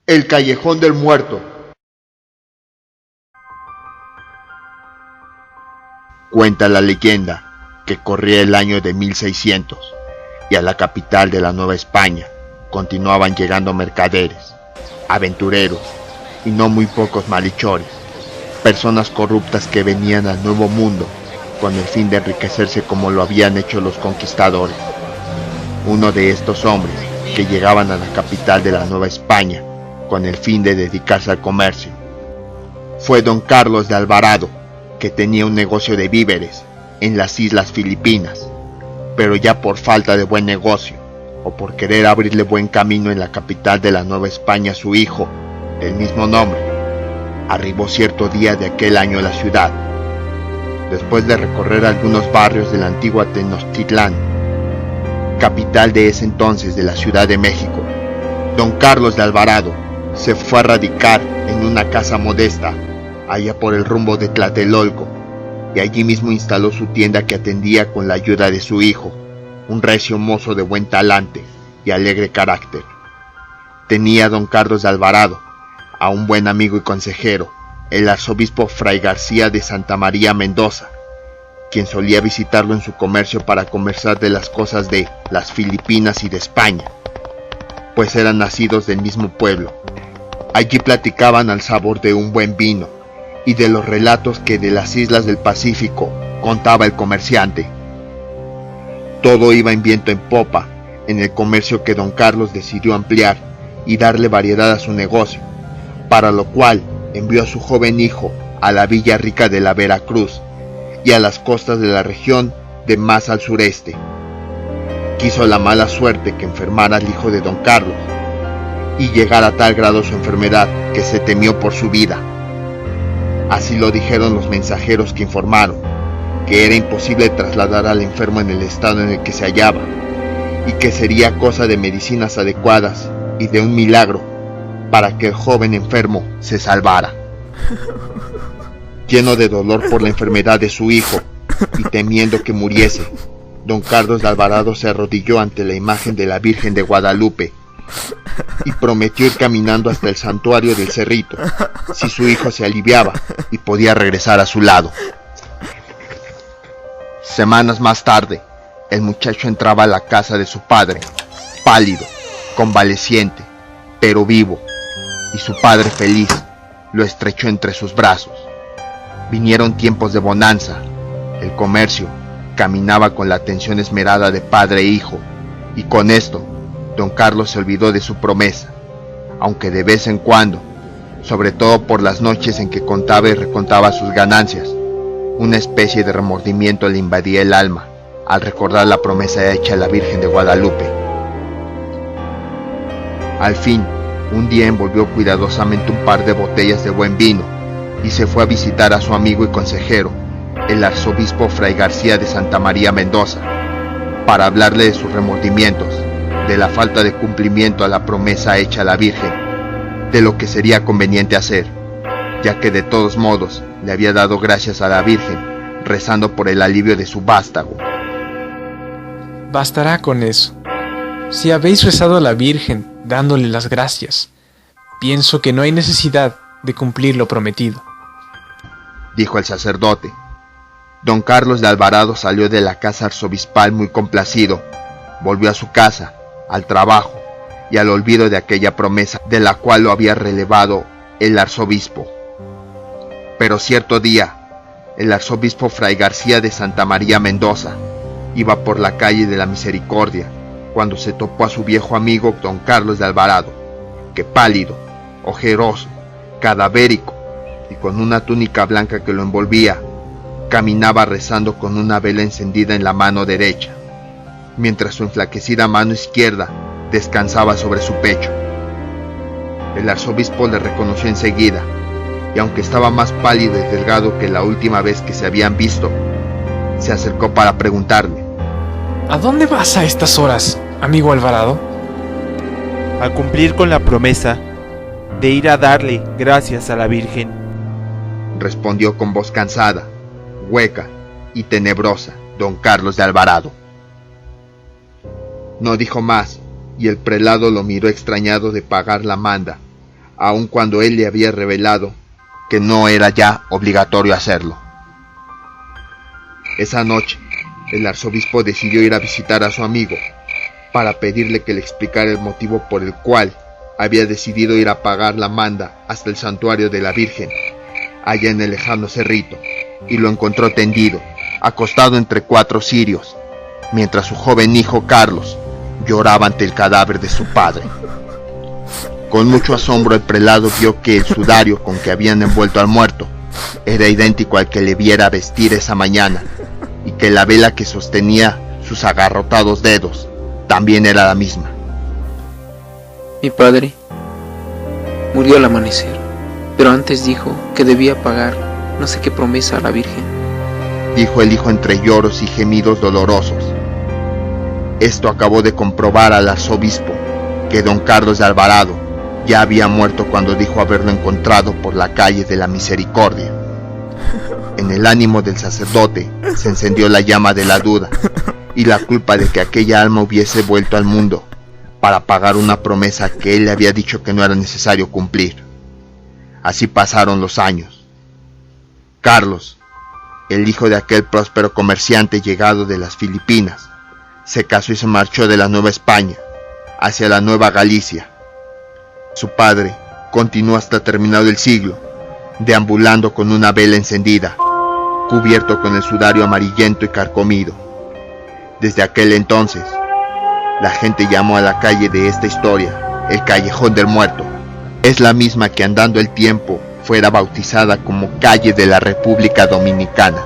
El Callejón del Muerto. Cuenta la leyenda que corría el año de 1600 y a la capital de la Nueva España continuaban llegando mercaderes, aventureros y no muy pocos malhechores, personas corruptas que venían al Nuevo Mundo con el fin de enriquecerse como lo habían hecho los conquistadores. Uno de estos hombres que llegaban a la capital de la Nueva España con el fin de dedicarse al comercio fue don Carlos de Alvarado, que tenía un negocio de víveres en las Islas Filipinas, pero ya por falta de buen negocio o por querer abrirle buen camino en la capital de la Nueva España a su hijo del mismo nombre, arribó cierto día de aquel año a la ciudad. Después de recorrer algunos barrios de la antigua Tenochtitlán, capital de ese entonces de la Ciudad de México, don Carlos de Alvarado se fue a radicar en una casa modesta allá por el rumbo de Tlatelolco, y allí mismo instaló su tienda que atendía con la ayuda de su hijo, un recio mozo de buen talante y alegre carácter. Tenía don Carlos de Alvarado a un buen amigo y consejero, el arzobispo Fray García de Santa María Mendoza, quien solía visitarlo en su comercio para conversar de las cosas de las Filipinas y de España, pues eran nacidos del mismo pueblo. Allí platicaban al sabor de un buen vino y de los relatos que de las islas del Pacífico contaba el comerciante. Todo iba en viento en popa en el comercio que don Carlos decidió ampliar y darle variedad a su negocio, para lo cual envió a su joven hijo a la villa rica de la Veracruz y a las costas de la región de más al sureste. Quiso la mala suerte que enfermara el hijo de don Carlos y llegara a tal grado su enfermedad que se temió por su vida. Así lo dijeron los mensajeros que informaron que era imposible trasladar al enfermo en el estado en el que se hallaba, y que sería cosa de medicinas adecuadas y de un milagro para que el joven enfermo se salvara. Lleno de dolor por la enfermedad de su hijo y temiendo que muriese, don Carlos de Alvarado se arrodilló ante la imagen de la Virgen de Guadalupe y prometió ir caminando hasta el santuario del Cerrito si su hijo se aliviaba y podía regresar a su lado. Semanas más tarde, el muchacho entraba a la casa de su padre, pálido, convaleciente, pero vivo, y su padre feliz lo estrechó entre sus brazos. Vinieron tiempos de bonanza, el comercio caminaba con la atención esmerada de padre e hijo, y con esto don Carlos se olvidó de su promesa, aunque de vez en cuando, sobre todo por las noches en que contaba y recontaba sus ganancias, una especie de remordimiento le invadía el alma al recordar la promesa hecha a la Virgen de Guadalupe. Al fin, un día envolvió cuidadosamente un par de botellas de buen vino y se fue a visitar a su amigo y consejero, el arzobispo Fray García de Santa María Mendoza, para hablarle de sus remordimientos, de la falta de cumplimiento a la promesa hecha a la Virgen, de lo que sería conveniente hacer, ya que de todos modos le había dado gracias a la Virgen, rezando por el alivio de su vástago. Bastará con eso. Si habéis rezado a la Virgen dándole las gracias, pienso que no hay necesidad de cumplir lo prometido, dijo el sacerdote. Don Carlos de Alvarado salió de la casa arzobispal muy complacido, volvió a su casa, al trabajo y al olvido de aquella promesa de la cual lo había relevado el arzobispo. Pero cierto día, el arzobispo Fray García de Santa María Mendoza iba por la calle de la Misericordia cuando se topó a su viejo amigo don Carlos de Alvarado, que pálido, ojeroso, cadavérico y con una túnica blanca que lo envolvía, caminaba rezando con una vela encendida en la mano derecha, mientras su enflaquecida mano izquierda descansaba sobre su pecho. El arzobispo le reconoció enseguida y aunque estaba más pálido y delgado que la última vez que se habían visto, se acercó para preguntarle: ¿A dónde vas a estas horas, amigo Alvarado? A cumplir con la promesa de ir a darle gracias a la Virgen, respondió con voz cansada, hueca y tenebrosa don Carlos de Alvarado. No dijo más, y el prelado lo miró extrañado de pagar la manda, aun cuando él le había revelado que no era ya obligatorio hacerlo. Esa noche, el arzobispo decidió ir a visitar a su amigo para pedirle que le explicara el motivo por el cual había decidido ir a pagar la manda hasta el santuario de la Virgen, allá en el lejano cerrito, y lo encontró tendido, acostado entre 4 cirios, mientras su joven hijo Carlos lloraba ante el cadáver de su padre. Con mucho asombro el prelado vio que el sudario con que habían envuelto al muerto era idéntico al que le viera vestir esa mañana, y que la vela que sostenía sus agarrotados dedos también era la misma. Mi padre murió al amanecer, pero antes dijo que debía pagar no sé qué promesa a la Virgen, dijo el hijo entre lloros y gemidos dolorosos. Esto acabó de comprobar al arzobispo que don Carlos de Alvarado ya había muerto cuando dijo haberlo encontrado por la calle de la Misericordia. En el ánimo del sacerdote se encendió la llama de la duda y la culpa de que aquella alma hubiese vuelto al mundo para pagar una promesa que él le había dicho que no era necesario cumplir. Así pasaron los años. Carlos, el hijo de aquel próspero comerciante llegado de las Filipinas, se casó y se marchó de la Nueva España hacia la Nueva Galicia. Su padre continuó hasta terminado el siglo, deambulando con una vela encendida, cubierto con el sudario amarillento y carcomido. Desde aquel entonces, la gente llamó a la calle de esta historia el Callejón del Muerto. Es la misma que andando el tiempo fuera bautizada como Calle de la República Dominicana.